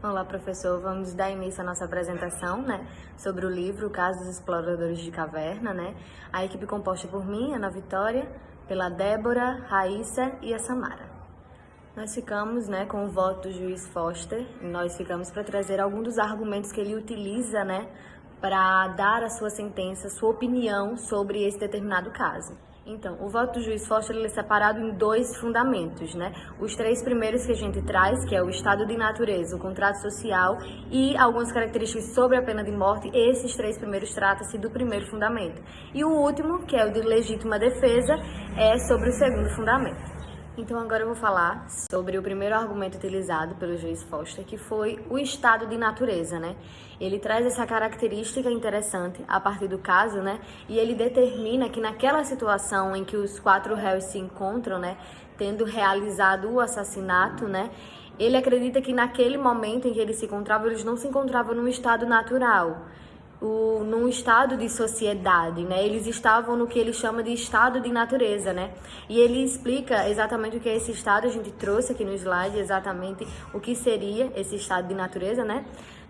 Olá, professor. Vamos dar início à nossa apresentação, sobre o livro Casos Exploradores de Caverna, A equipe composta por mim, Ana Vitória, pela Débora, Raíssa e a Samara. Nós ficamos, com o voto do juiz Foster, e nós ficamos para trazer alguns dos argumentos que ele utiliza, para dar a sua sentença, sua opinião sobre esse determinado caso. Então, o voto do juiz Foster ele é separado em dois fundamentos, Os três primeiros que a gente traz, que é o estado de natureza, o contrato social e algumas características sobre a pena de morte, esses três primeiros tratam-se do primeiro fundamento. E o último, que é o de legítima defesa, é sobre o segundo fundamento. Então agora eu vou falar sobre o primeiro argumento utilizado pelo juiz Foster, que foi o estado de natureza, Ele traz essa característica interessante a partir do caso, E ele determina que naquela situação em que os quatro réus se encontram, tendo realizado o assassinato, ele acredita que naquele momento em que eles se encontravam, eles não se encontravam num estado natural, num estado de sociedade, Eles estavam no que ele chama de estado de natureza, E ele explica exatamente o que é esse estado, a gente trouxe aqui no slide exatamente o que seria esse estado de natureza,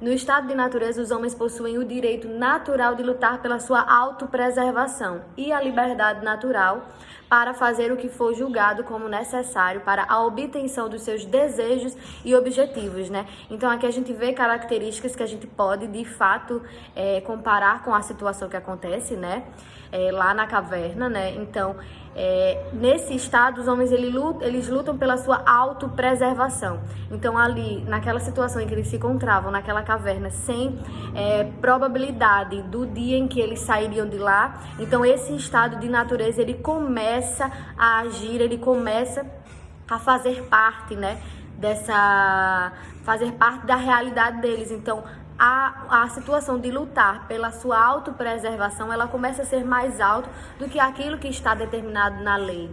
No estado de natureza, os homens possuem o direito natural de lutar pela sua autopreservação e a liberdade natural para fazer o que for julgado como necessário para a obtenção dos seus desejos e objetivos, Então aqui a gente vê características que a gente pode, de fato, comparar com a situação que acontece, lá na caverna, Então, nesse estado, os homens eles lutam pela sua autopreservação. Então, ali, naquela situação em que eles se encontravam, naquela caverna, sem probabilidade do dia em que eles sairiam de lá, então esse estado de natureza, ele começa a agir, ele começa a fazer parte, fazer parte da realidade deles. Então, a situação de lutar pela sua autopreservação, ela começa a ser mais alta do que aquilo que está determinado na lei,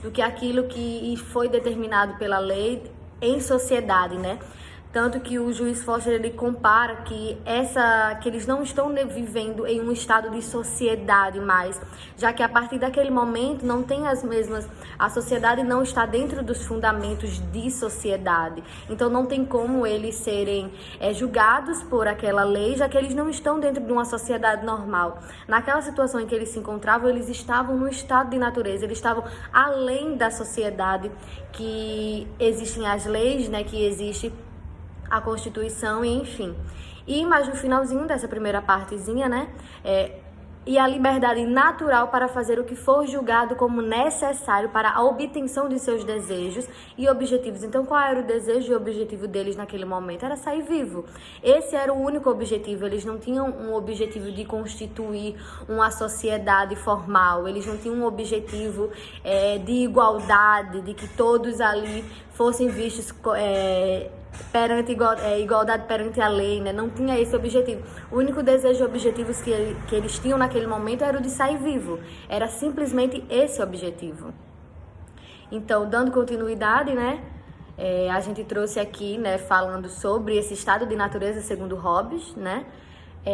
Do que aquilo que foi determinado pela lei em sociedade, Tanto que o juiz Foster ele compara que eles não estão vivendo em um estado de sociedade mais, já que a partir daquele momento não tem a sociedade não está dentro dos fundamentos de sociedade. Então não tem como eles serem julgados por aquela lei, já que eles não estão dentro de uma sociedade normal. Naquela situação em que eles se encontravam, eles estavam no estado de natureza, eles estavam além da sociedade, que existem as leis, que existe a Constituição e enfim. Mas no finalzinho dessa primeira partezinha, e a liberdade natural para fazer o que for julgado como necessário para a obtenção de seus desejos e objetivos. Então, qual era o desejo e o objetivo deles naquele momento? Era sair vivo. Esse era o único objetivo. Eles não tinham um objetivo de constituir uma sociedade formal. Eles não tinham um objetivo de igualdade, de que todos ali fossem vistos perante igualdade perante a lei, Não tinha esse objetivo. O único desejo e objetivos que eles tinham naquele momento era o de sair vivo. Era simplesmente esse objetivo. Então, dando continuidade, a gente trouxe aqui, falando sobre esse estado de natureza segundo Hobbes,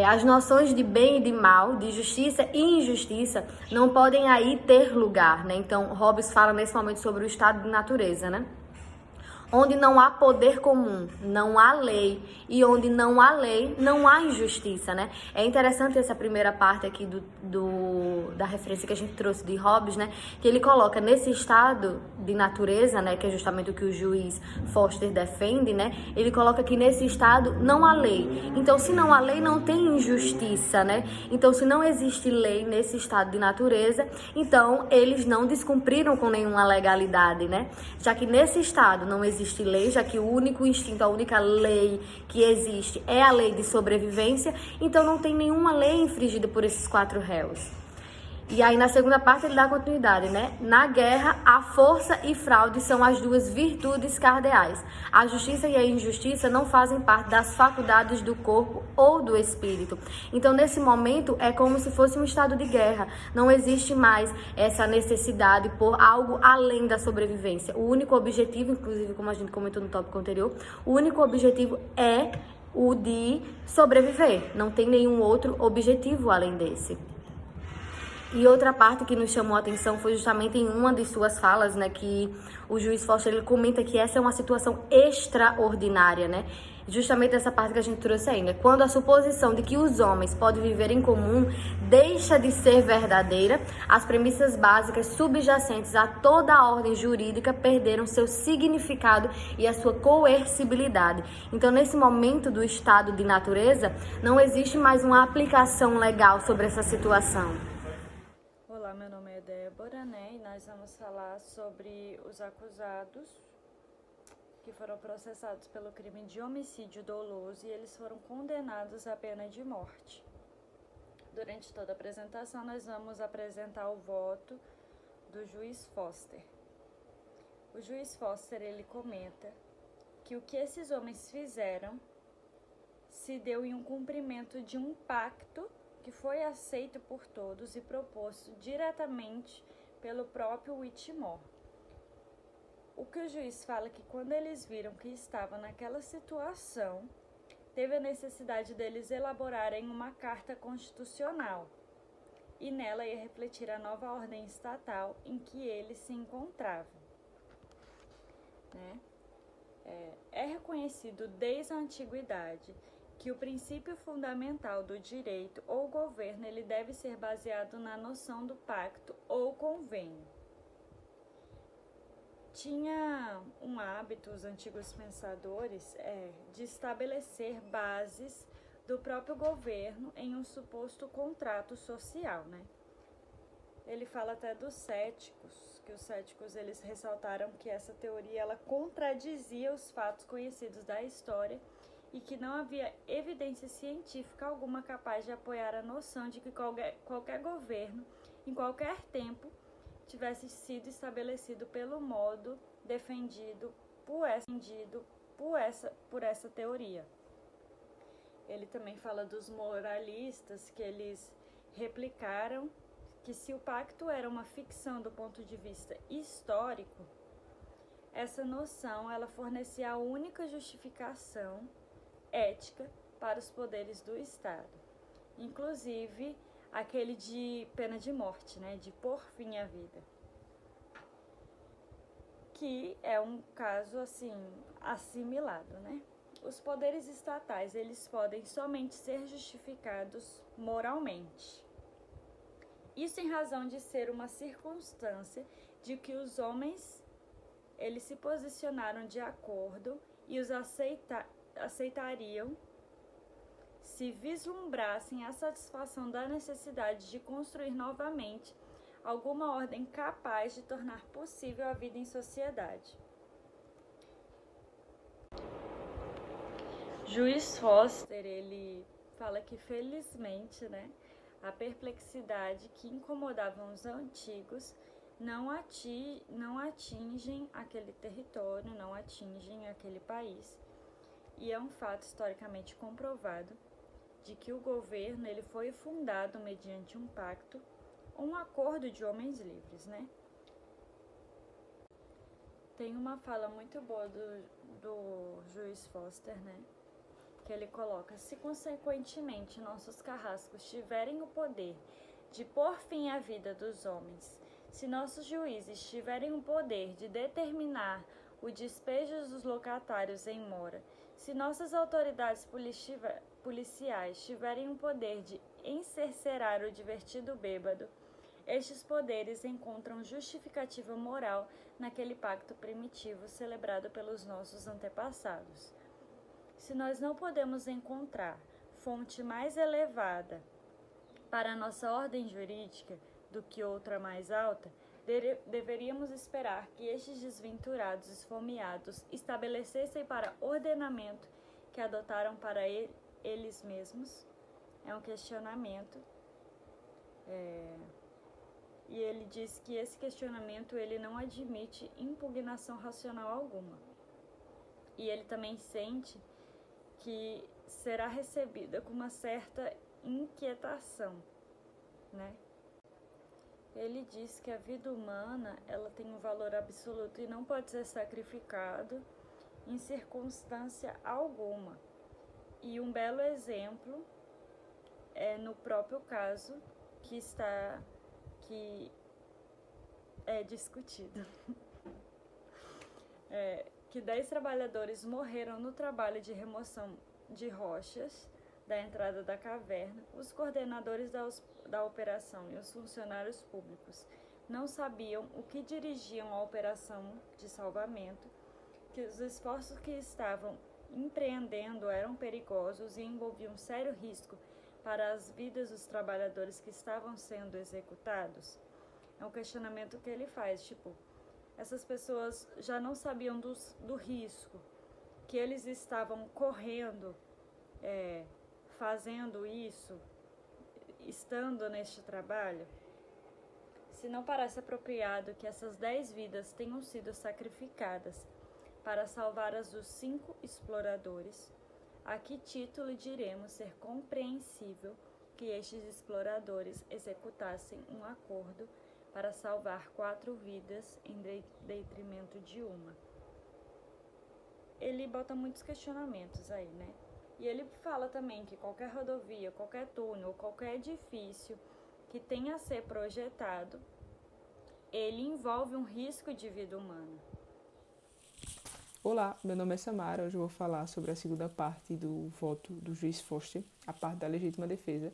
as noções de bem e de mal, de justiça e injustiça não podem aí ter lugar, Então, Hobbes fala nesse momento sobre o estado de natureza, Onde não há poder comum, não há lei. E onde não há lei, não há injustiça, É interessante essa primeira parte aqui da referência que a gente trouxe de Hobbes, Que ele coloca nesse estado de natureza, que é justamente o que o juiz Foster defende, Ele coloca que nesse estado não há lei. Então, se não há lei, não tem injustiça, Então, se não existe lei nesse estado de natureza, então eles não descumpriram com nenhuma legalidade, Já que nesse estado não existe lei, já que o único instinto, a única lei que existe é a lei de sobrevivência, então não tem nenhuma lei infringida por esses quatro réus. E aí na segunda parte ele dá continuidade, Na guerra, a força e fraude são as duas virtudes cardeais. A justiça e a injustiça não fazem parte das faculdades do corpo ou do espírito. Então nesse momento é como se fosse um estado de guerra. Não existe mais essa necessidade por algo além da sobrevivência. O único objetivo, inclusive como a gente comentou no tópico anterior, o único objetivo é o de sobreviver. Não tem nenhum outro objetivo além desse. E outra parte que nos chamou a atenção foi justamente em uma de suas falas, que o juiz Foster ele comenta que essa é uma situação extraordinária, Justamente essa parte que a gente trouxe aí, né? Quando a suposição de que os homens podem viver em comum deixa de ser verdadeira, as premissas básicas subjacentes a toda a ordem jurídica perderam seu significado e a sua coercibilidade. Então, nesse momento do estado de natureza, não existe mais uma aplicação legal sobre essa situação. Olá, meu nome é Débora, né? E nós vamos falar sobre os acusados que foram processados pelo crime de homicídio doloso e eles foram condenados à pena de morte. Durante toda a apresentação, nós vamos apresentar o voto do juiz Foster. O juiz Foster, ele comenta que o que esses homens fizeram se deu em um cumprimento de um pacto que foi aceito por todos e proposto diretamente pelo próprio Whitmore. O que o juiz fala é que quando eles viram que estavam naquela situação, teve a necessidade deles elaborarem uma carta constitucional e nela ia refletir a nova ordem estatal em que eles se encontravam. É reconhecido desde a antiguidade que o princípio fundamental do direito ou governo ele deve ser baseado na noção do pacto ou convênio. Tinha um hábito, os antigos pensadores, de estabelecer bases do próprio governo em um suposto contrato social, né? Ele fala até dos céticos, que os céticos eles ressaltaram que essa teoria ela contradizia os fatos conhecidos da história e que não havia evidência científica alguma capaz de apoiar a noção de que qualquer governo, em qualquer tempo, tivesse sido estabelecido pelo modo defendido por essa teoria. Ele também fala dos moralistas, que eles replicaram que se o pacto era uma ficção do ponto de vista histórico, essa noção ela fornecia a única justificação ética para os poderes do Estado, inclusive aquele de pena de morte, né, de pôr fim à vida, que é um caso assim assimilado, né? Os poderes estatais eles podem somente ser justificados moralmente. Isso em razão de ser uma circunstância de que os homens eles se posicionaram de acordo e os aceitariam se vislumbrassem a satisfação da necessidade de construir novamente alguma ordem capaz de tornar possível a vida em sociedade. Juiz Foster, ele fala que felizmente, né, a perplexidade que incomodavam os antigos não atingem aquele território, não atingem aquele país. E é um fato historicamente comprovado de que o governo ele foi fundado mediante um pacto, um acordo de homens livres, né? Tem uma fala muito boa do juiz Foster, né? Que ele coloca: se consequentemente nossos carrascos tiverem o poder de pôr fim à vida dos homens, se nossos juízes tiverem o poder de determinar o despejo dos locatários em mora, se nossas autoridades policiais tiverem o poder de encercear o divertido bêbado, estes poderes encontram justificativa moral naquele pacto primitivo celebrado pelos nossos antepassados. Se nós não podemos encontrar fonte mais elevada para a nossa ordem jurídica do que outra mais alta, deveríamos esperar que estes desventurados esfomeados estabelecessem para ordenamento que adotaram para eles mesmos. É um questionamento. E ele diz que esse questionamento ele não admite impugnação racional alguma. E ele também sente que será recebida com uma certa inquietação, né? Ele diz que a vida humana ela tem um valor absoluto e não pode ser sacrificado em circunstância alguma. E um belo exemplo é no próprio caso que é discutido. que 10 trabalhadores morreram no trabalho de remoção de rochas da entrada da caverna. Os coordenadores da operação e os funcionários públicos não sabiam o que dirigiam a operação de salvamento, que os esforços que estavam empreendendo eram perigosos e envolviam sério risco para as vidas dos trabalhadores que estavam sendo executados. É um questionamento que ele faz, tipo, essas pessoas já não sabiam do risco que eles estavam correndo, fazendo isso, estando neste trabalho. Se não parece apropriado que essas 10 vidas tenham sido sacrificadas para salvar as dos 5 exploradores, a que título diremos ser compreensível que estes exploradores executassem um acordo para salvar 4 vidas em detrimento de uma? Ele bota muitos questionamentos aí, né? E ele fala também que qualquer rodovia, qualquer túnel, qualquer edifício que tenha a ser projetado, ele envolve um risco de vida humana. Olá, meu nome é Samara. Hoje eu vou falar sobre a segunda parte do voto do juiz Foster, a parte da legítima defesa,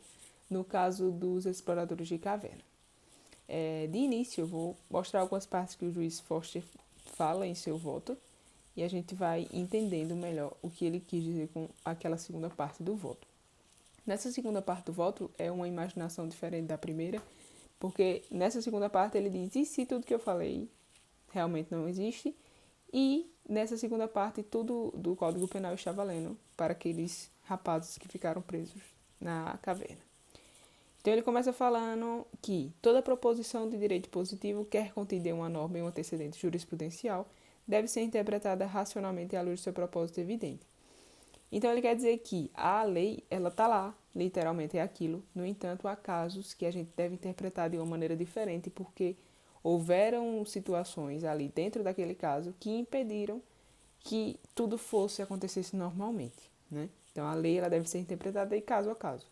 no caso dos exploradores de caverna. De início, eu vou mostrar algumas partes que o juiz Foster fala em seu voto e a gente vai entendendo melhor o que ele quis dizer com aquela segunda parte do voto. Nessa segunda parte do voto é uma imaginação diferente da primeira, porque nessa segunda parte ele diz: e se tudo que eu falei realmente não existe? E nessa segunda parte tudo do Código Penal está valendo para aqueles rapazes que ficaram presos na caverna. Então ele começa falando que toda proposição de direito positivo, quer contida em uma norma em um antecedente jurisprudencial, deve ser interpretada racionalmente à luz do seu propósito evidente. Então ele quer dizer que a lei, ela está lá, literalmente é aquilo. No entanto, há casos que a gente deve interpretar de uma maneira diferente, porque houveram situações ali dentro daquele caso que impediram que tudo acontecesse normalmente, né? Então a lei, ela deve ser interpretada de caso a caso.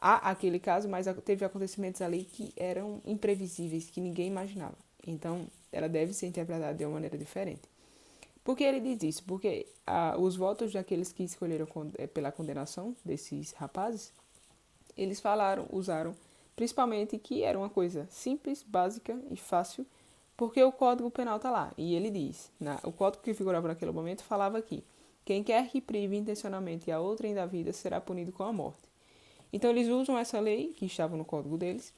Há aquele caso, mas teve acontecimentos ali que eram imprevisíveis, que ninguém imaginava. Então ela deve ser interpretada de uma maneira diferente. Por que ele diz isso? Porque os votos daqueles que escolheram pela condenação desses rapazes, eles usaram principalmente que era uma coisa simples, básica e fácil, porque o Código Penal está lá. E ele diz, o Código que figurava naquele momento falava que quem quer que prive intencionalmente a outrem da vida será punido com a morte. Então eles usam essa lei, que estava no código deles,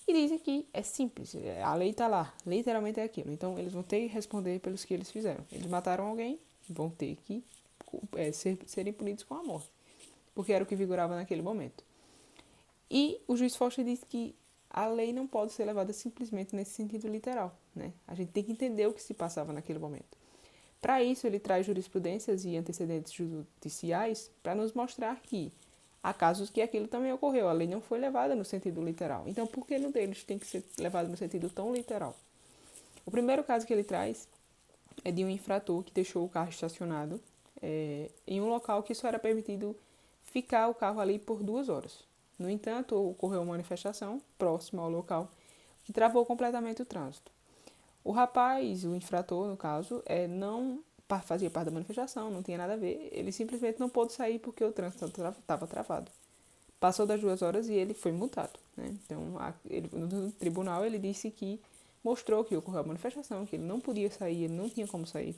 e dizem que é simples, a lei está lá, literalmente é aquilo. Então eles vão ter que responder pelos que eles fizeram. Eles mataram alguém, vão ter que serem punidos com a morte, porque era o que vigorava naquele momento. E o juiz Foster diz que a lei não pode ser levada simplesmente nesse sentido literal, né? A gente tem que entender o que se passava naquele momento. Para isso, ele traz jurisprudências e antecedentes judiciais para nos mostrar que há casos que aquilo também ocorreu. A lei não foi levada no sentido literal. Então, por que no deles tem que ser levado no sentido tão literal? O primeiro caso que ele traz é de um infrator que deixou o carro estacionado em um local que só era permitido ficar o carro ali por 2 horas. No entanto, ocorreu uma manifestação próxima ao local que travou completamente o trânsito. O rapaz, o infrator, no caso, não fazia parte da manifestação, não tinha nada a ver. Ele simplesmente não pôde sair porque o trânsito estava travado. Passou das 2 horas e ele foi multado, né? Então, no tribunal, ele disse que mostrou que ocorreu a manifestação, que ele não podia sair, ele não tinha como sair.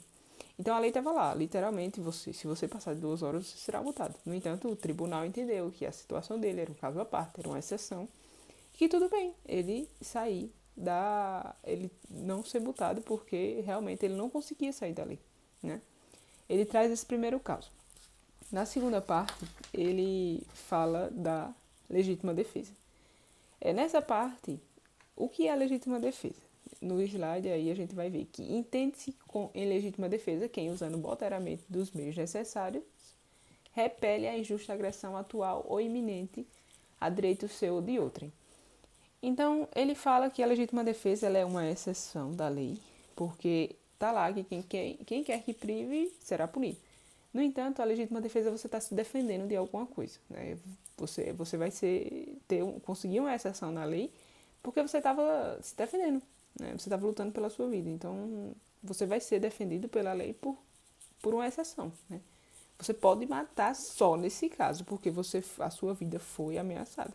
Então, a lei estava lá, literalmente, se você passar de 2 horas, você será multado. No entanto, o tribunal entendeu que a situação dele era um caso à parte, era uma exceção, que tudo bem, ele ele não ser multado porque realmente ele não conseguia sair dali, né? Ele traz esse primeiro caso. Na segunda parte, ele fala da legítima defesa. Nessa parte, o que é a legítima defesa? No slide aí a gente vai ver que entende-se em legítima defesa quem, usando voluntariamente dos meios necessários, repele a injusta agressão atual ou iminente a direito seu ou de outrem. Então, ele fala que a legítima defesa ela é uma exceção da lei, porque está lá que quem quer que prive será punido. No entanto, a legítima defesa você está se defendendo de alguma coisa, né? Você vai conseguir uma exceção na lei porque você estava se defendendo, né? Você estava lutando pela sua vida. Então, você vai ser defendido pela lei por por uma exceção, né? Você pode matar só nesse caso, porque a sua vida foi ameaçada.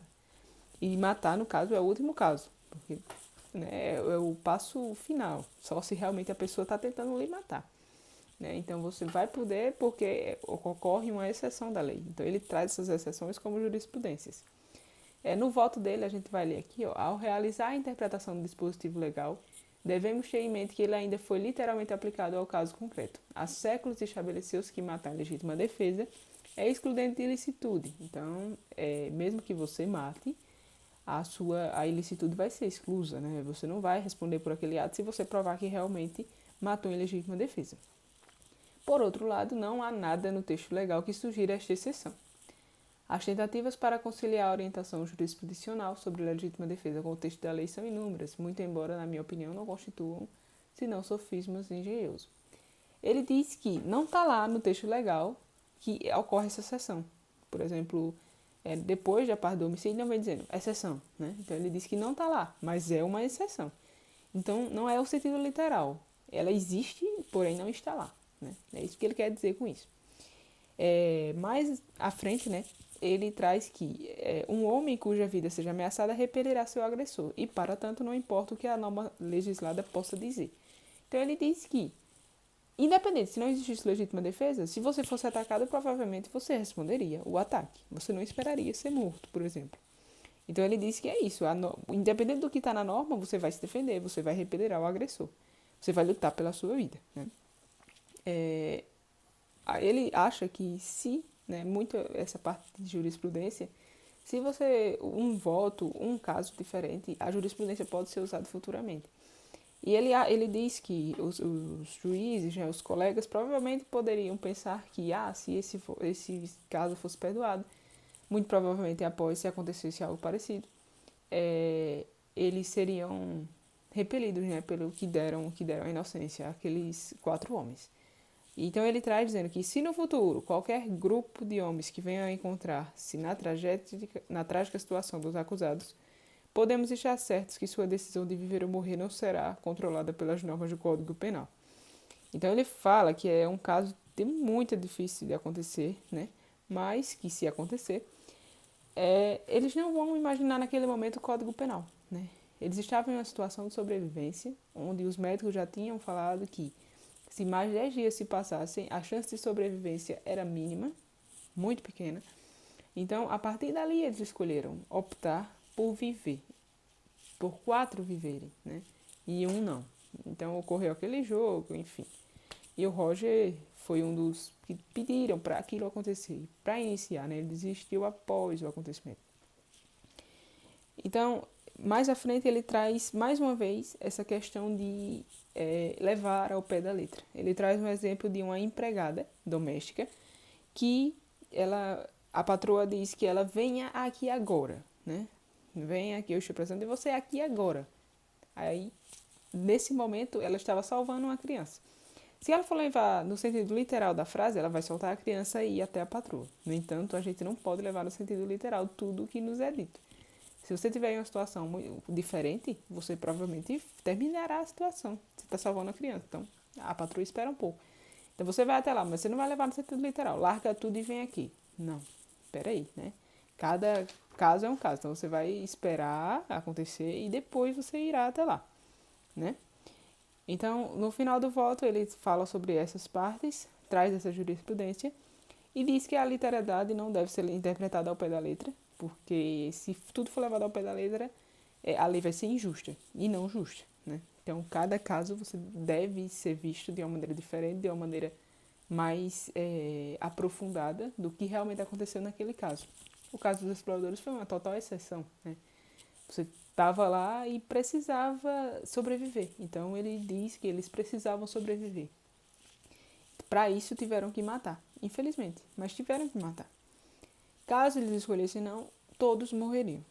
E matar, no caso, é o último caso, porque, né, é o passo final, só se realmente a pessoa está tentando lhe matar. Né? Então, você vai poder, porque ocorre uma exceção da lei. Então, ele traz essas exceções como jurisprudências. No voto dele, a gente vai ler aqui, ó, ao realizar a interpretação do dispositivo legal, devemos ter em mente que ele ainda foi literalmente aplicado ao caso concreto. Há séculos estabeleceu-se que matar em legítima defesa é excludente de ilicitude. Então, mesmo que você mate, a ilicitude vai ser exclusa, né? Você não vai responder por aquele ato se você provar que realmente matou em legítima defesa. Por outro lado, não há nada no texto legal que sugira esta exceção. As tentativas para conciliar a orientação jurisprudencial sobre legítima defesa com o texto da lei são inúmeras, muito embora, na minha opinião, não constituam, senão sofismas engenhosos. Ele diz que não está lá no texto legal que ocorre essa exceção. Por exemplo, depois da parte do homicídio, não vem dizendo exceção, né? Então, ele diz que não está lá, mas é uma exceção. Então, não é o sentido literal. Ela existe, porém não está lá, né? É isso que ele quer dizer com isso. Mais à frente, né? Ele traz que um homem cuja vida seja ameaçada repelirá seu agressor e, para tanto, não importa o que a norma legislada possa dizer. Então, ele diz que, independente se não existisse legítima defesa, se você fosse atacado, provavelmente você responderia o ataque. Você não esperaria ser morto, por exemplo. Então, ele diz que é isso. Independente do que está na norma, você vai se defender, você vai repelir o agressor. Você vai lutar pela sua vida, né? Ele acha que muito essa parte de jurisprudência, se você, um voto, um caso diferente, a jurisprudência pode ser usada futuramente. E ele diz que os juízes, né, os colegas, provavelmente poderiam pensar que, se esse caso fosse perdoado, muito provavelmente após, se acontecesse algo parecido, eles seriam repelidos, né, pelo que deram a inocência àqueles 4 homens. Então, ele traz dizendo que se no futuro qualquer grupo de homens que venha a encontrar-se na trágica situação dos acusados, podemos estar certos que sua decisão de viver ou morrer não será controlada pelas normas do Código Penal. Então, ele fala que é um caso muito difícil de acontecer, né? Mas que, se acontecer, eles não vão imaginar naquele momento o Código Penal, né? Eles estavam em uma situação de sobrevivência, onde os médicos já tinham falado que, se mais 10 dias se passassem, a chance de sobrevivência era mínima, muito pequena. Então, a partir dali, eles escolheram optar por viver, por 4 viverem, né? E um não. Então, ocorreu aquele jogo, enfim. E o Roger foi um dos que pediram para aquilo acontecer, para iniciar, né? Ele desistiu após o acontecimento. Então, mais à frente, ele traz, mais uma vez, essa questão de levar ao pé da letra. Ele traz um exemplo de uma empregada doméstica que a patroa diz que ela venha aqui agora, né? Venha aqui, eu estou precisando de você aqui agora. Aí, nesse momento, ela estava salvando uma criança. Se ela for levar no sentido literal da frase, ela vai soltar a criança e ir até a patroa. No entanto, a gente não pode levar no sentido literal tudo o que nos é dito. Se você tiver em uma situação muito diferente, você provavelmente terminará a situação. Você está salvando a criança. Então, a patroa espera um pouco. Então, você vai até lá, mas você não vai levar no sentido literal. Larga tudo e vem aqui. Não. Espera aí, né? Cada caso é um caso. Então, você vai esperar acontecer e depois você irá até lá, né? Então, no final do voto, ele fala sobre essas partes, traz essa jurisprudência e diz que a literalidade não deve ser interpretada ao pé da letra, porque se tudo for levado ao pé da letra, a lei vai ser injusta e não justa, né? Então, cada caso você deve ser visto de uma maneira diferente, de uma maneira mais aprofundada do que realmente aconteceu naquele caso. O caso dos exploradores foi uma total exceção, né? Você estava lá e precisava sobreviver. Então, ele diz que eles precisavam sobreviver. Para isso, tiveram que matar. Infelizmente, mas tiveram que matar. Caso eles escolhessem não, todos morreriam.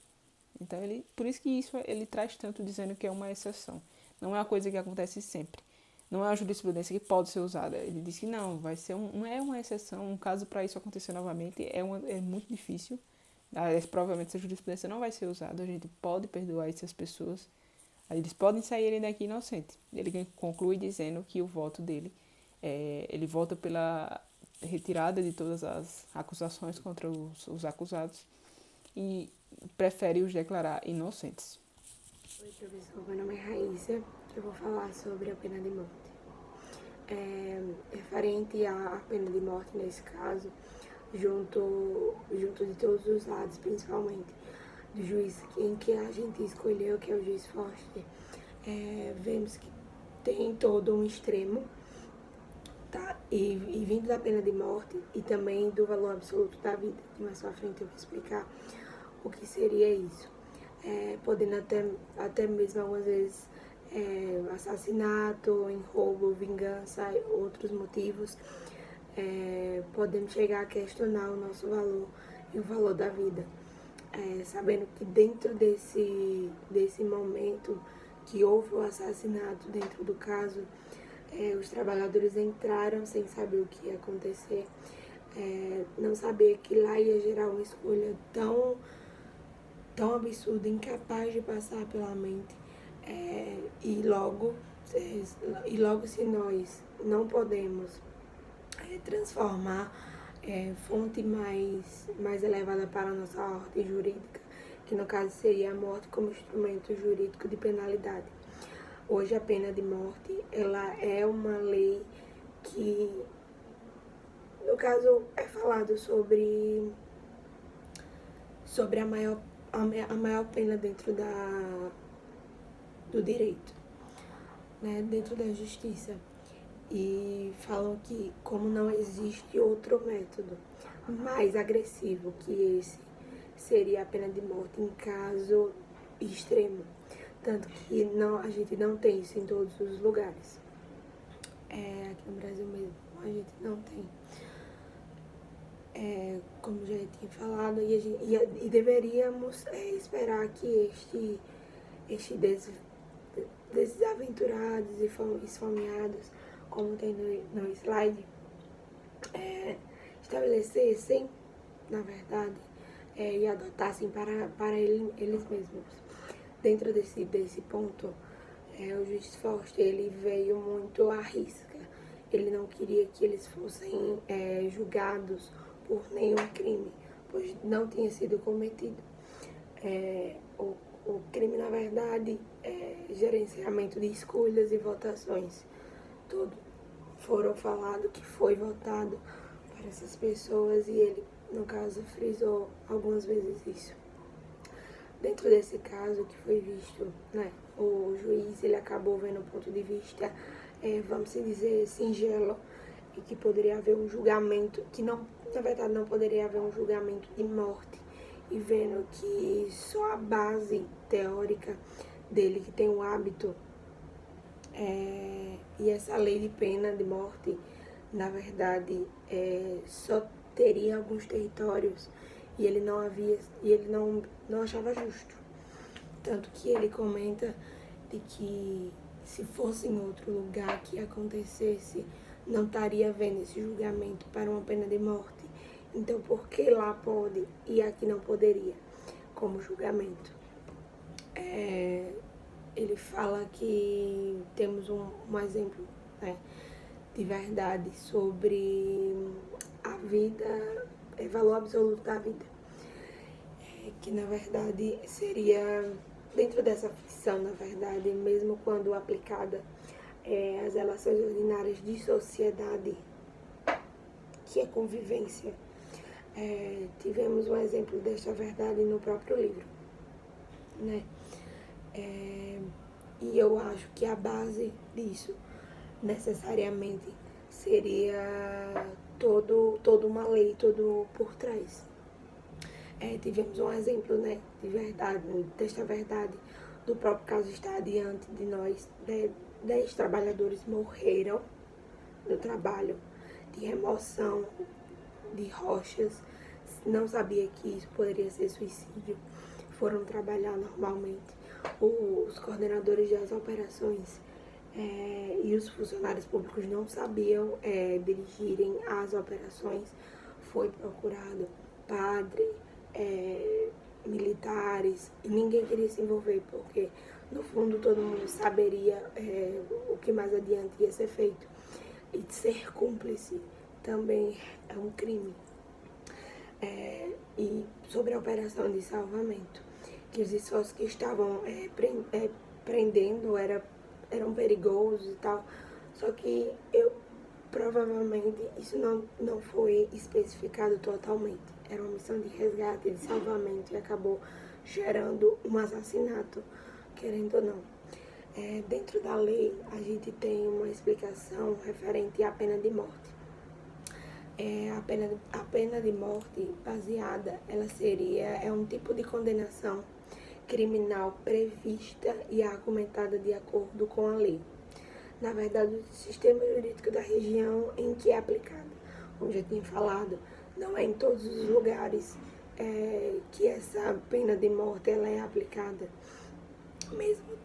Então, por isso que isso ele traz tanto dizendo que é uma exceção. Não é uma coisa que acontece sempre. Não é uma jurisprudência que pode ser usada. Ele diz que não, não é uma exceção. Um caso para isso acontecer novamente é muito difícil. Provavelmente essa jurisprudência não vai ser usada. A gente pode perdoar essas pessoas. Eles podem saírem daqui inocentes. Ele conclui dizendo que o voto dele Ele vota pela retirada de todas as acusações contra os acusados e prefere os declarar inocentes. Oi, professor. Meu nome é Raíssa. Eu vou falar sobre a pena de morte. Referente à pena de morte, nesse caso, junto de todos os lados, principalmente do juiz em que a gente escolheu, que é o juiz Foster, vemos que tem todo um extremo, tá? E vindo da pena de morte e também do valor absoluto da vida, que mais pra frente eu vou explicar o que seria isso. Podendo até mesmo algumas vezes assassinato, em roubo, vingança, outros motivos, podemos chegar a questionar o nosso valor e o valor da vida. Sabendo que dentro desse momento que houve o assassinato, dentro do caso, os trabalhadores entraram sem saber o que ia acontecer, não saber que lá ia gerar uma escolha tão absurda, incapaz de passar pela mente, e logo se nós não podemos transformar fonte mais elevada para a nossa ordem jurídica, que no caso seria a morte como instrumento jurídico de penalidade. Hoje a pena de morte, ela é uma lei que, no caso, é falado sobre a maior pena dentro do direito, né, dentro da justiça. E falam que, como não existe outro método mais agressivo que esse, seria a pena de morte em caso extremo. Tanto que a gente não tem isso em todos os lugares. Aqui no Brasil mesmo, a gente não tem. Como já tinha falado, e deveríamos esperar que estes desaventurados e esfomeados, como tem no slide, estabelecessem, na verdade, e adotassem para eles mesmos. Dentro desse ponto, o juiz Foster, ele veio muito à risca. Ele não queria que eles fossem julgados por nenhum crime, pois não tinha sido cometido. O crime, na verdade, é gerenciamento de escolhas e votações. Tudo foram falado que foi votado para essas pessoas, e ele, no caso, frisou algumas vezes isso. Dentro desse caso que foi visto, né, o juiz, ele acabou vendo um ponto de vista, vamos dizer, singelo, e que poderia haver um julgamento, que não, na verdade não poderia haver um julgamento de morte, e vendo que só a base teórica dele, que tem o hábito, e essa lei de pena de morte, na verdade, só teria alguns territórios, e ele não achava justo. Tanto que ele comenta de que se fosse em outro lugar que acontecesse, não estaria havendo esse julgamento para uma pena de morte. Então, por que lá pode e aqui não poderia, como julgamento? Ele fala que temos um exemplo, né, de verdade sobre a vida, valor absoluto da vida, que na verdade seria, dentro dessa ficção, na verdade, mesmo quando aplicada às relações ordinárias de sociedade, que é convivência. Tivemos um exemplo desta verdade no próprio livro, né? E eu acho que a base disso, necessariamente, seria toda uma lei, todo por trás. Tivemos um exemplo, né, desta verdade, do próprio caso está diante de nós. 10 trabalhadores morreram no trabalho de remoção de rochas, não sabia que isso poderia ser suicídio, foram trabalhar normalmente. Os coordenadores das operações e os funcionários públicos não sabiam dirigirem as operações. Foi procurado padre, militares, e ninguém queria se envolver, porque no fundo todo mundo saberia o que mais adiante ia ser feito. e ser cúmplice também é um crime. E sobre a operação de salvamento, que os esforços que estavam prendendo eram perigosos e tal, só que provavelmente isso não foi especificado totalmente. Era uma missão de resgate, de salvamento, e acabou gerando um assassinato, querendo ou não. Dentro da lei, a gente tem uma explicação referente à pena de morte. A pena de morte baseada, é um tipo de condenação criminal prevista e argumentada de acordo com a lei. Na verdade, o sistema jurídico da região em que é aplicada. Como já tinha falado, não é em todos os lugares que essa pena de morte ela é aplicada, mesmo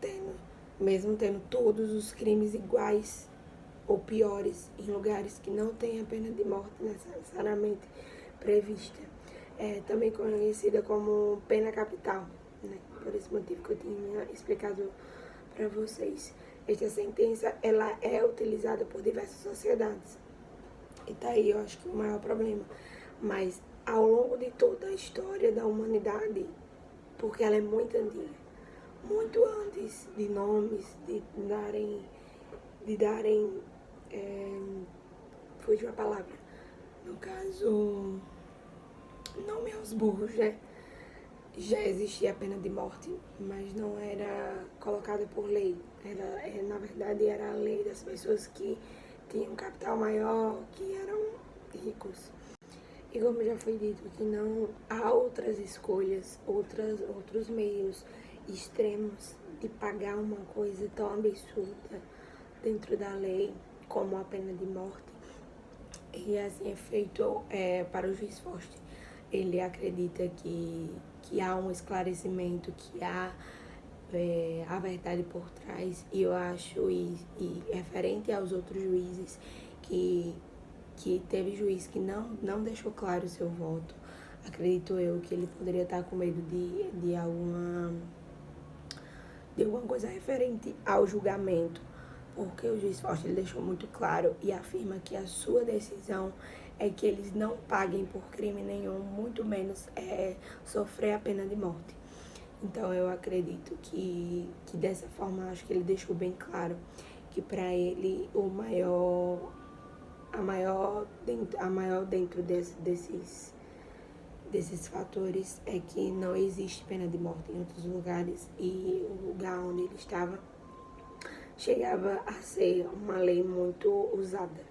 tendo todos os crimes iguais ou piores em lugares que não tem a pena de morte necessariamente prevista. Também conhecida como pena capital, né? Por esse motivo que eu tinha explicado para vocês. Esta sentença ela é utilizada por diversas sociedades. E tá aí, eu acho que o maior problema. Mas ao longo de toda a história da humanidade, porque ela é muito antiga, muito antes de nomes, de darem fugiu a palavra, no caso, nome aos burros, né? Já existia a pena de morte, mas não era colocada por lei. Na verdade, era a lei das pessoas que tinham capital maior, que eram ricos. E como já foi dito, que não há outras escolhas, outros meios extremos de pagar uma coisa tão absurda dentro da lei como a pena de morte. E assim é feito para o juiz Foster. Ele acredita que há um esclarecimento, que há a verdade por trás, e eu acho, e referente aos outros juízes, que teve juiz que não deixou claro o seu voto, acredito eu que ele poderia estar com medo de alguma coisa referente ao julgamento, porque o juiz Foster ele deixou muito claro e afirma que a sua decisão é que eles não paguem por crime nenhum, muito menos sofrer a pena de morte. Então eu acredito que dessa forma, acho que ele deixou bem claro que para ele a maior dentro desses fatores é que não existe pena de morte em outros lugares, e o lugar onde ele estava chegava a ser uma lei muito usada.